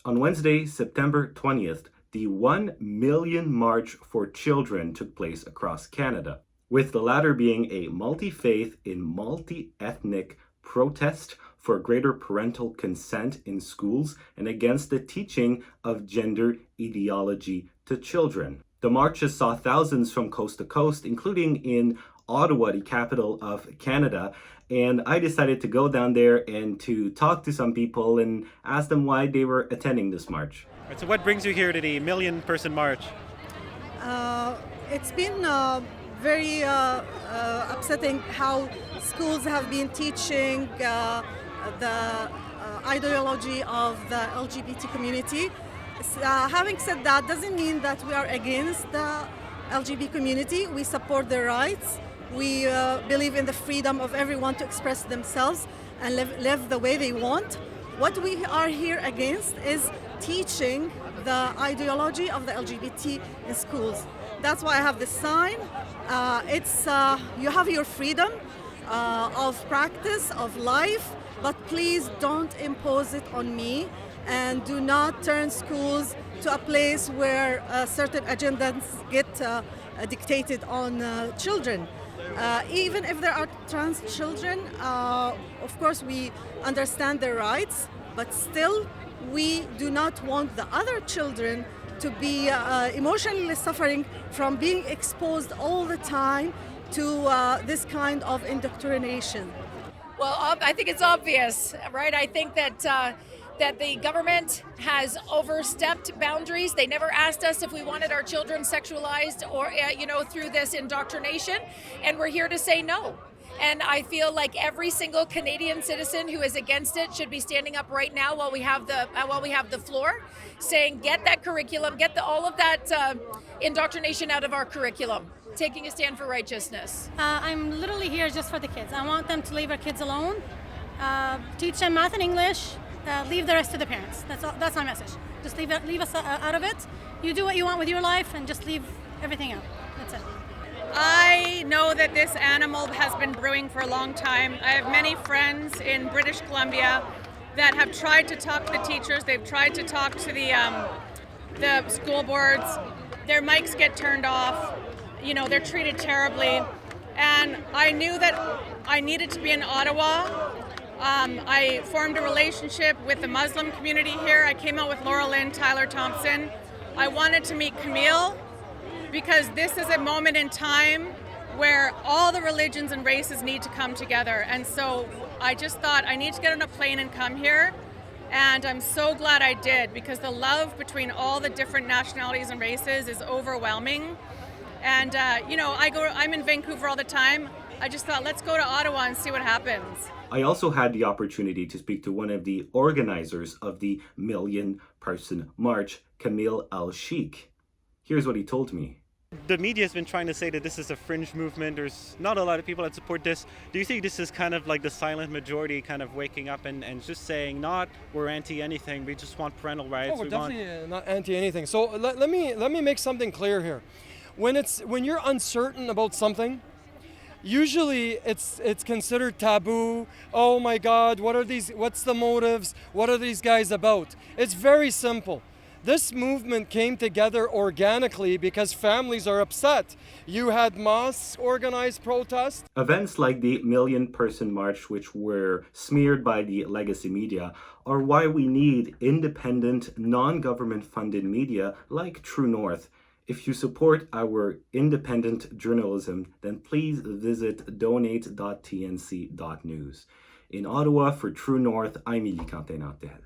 On Wednesday, September 20th, the 1 million March for Children took place across Canada, with the latter being a multi-faith and multi-ethnic protest for greater parental consent in schools and against the teaching of gender ideology to children. The marches saw thousands from coast to coast, including in Ottawa, the capital of Canada, and I decided to go down there and to talk to some people and ask them why they were attending this march. Right, so what brings you here to the million-person march? It's been very upsetting how schools have been teaching the ideology of the LGBT community. Having said that, doesn't mean that we are against the LGBT community. We support their rights. We believe in the freedom of everyone to express themselves and live the way they want. What we are here against is teaching the ideology of the LGBT in schools. That's why I have this sign. You have your freedom of practice, of life, but please don't impose it on me, and do not turn schools to a place where certain agendas get dictated on children. Even if there are trans children, of course we understand their rights, but still we do not want the other children to be emotionally suffering from being exposed all the time to this kind of indoctrination. Well, I think it's obvious, right? I think that the government has overstepped boundaries. They never asked us if we wanted our children sexualized or, through this indoctrination, and we're here to say no. And I feel like every single Canadian citizen who is against it should be standing up right now while we have the floor, saying get that curriculum, get all of that indoctrination out of our curriculum, taking a stand for righteousness. I'm literally here just for the kids. I want them to leave our kids alone, teach them math and English, leave the rest to the parents. That's my message. Just leave us out of it. You do what you want with your life and just leave everything out. That's it. I know that this animal has been brewing for a long time. I have many friends in British Columbia that have tried to talk to the teachers. They've tried to talk to the school boards. Their mics get turned off. They're treated terribly. And I knew that I needed to be in Ottawa. I formed a relationship with the Muslim community here. I came out with Laura Lynn, Tyler Thompson. I wanted to meet Kamel, because this is a moment in time where all the religions and races need to come together. And so I just thought I need to get on a plane and come here. And I'm so glad I did, because the love between all the different nationalities and races is overwhelming. And I'm in Vancouver all the time. I just thought, let's go to Ottawa and see what happens. I also had the opportunity to speak to one of the organizers of the million-person march, Kamel El-Cheikh. Here's what he told me. The media has been trying to say that this is a fringe movement. There's not a lot of people that support this. Do you think this is kind of like the silent majority kind of waking up and just saying, not we're anti-anything, we just want parental rights? Oh, we're definitely not anti-anything. So let me make something clear here. When you're uncertain about something, usually it's considered taboo. Oh my God, what's the motives? What are these guys about? It's very simple. This movement came together organically because families are upset. You had mosques organized protests. Events like the million-person march, which were smeared by the legacy media, are why we need independent, non-government funded media like True North. If you support our independent journalism, then please visit donate.tnc.news. In Ottawa, for True North, I'm Elie Cantin-Nantel.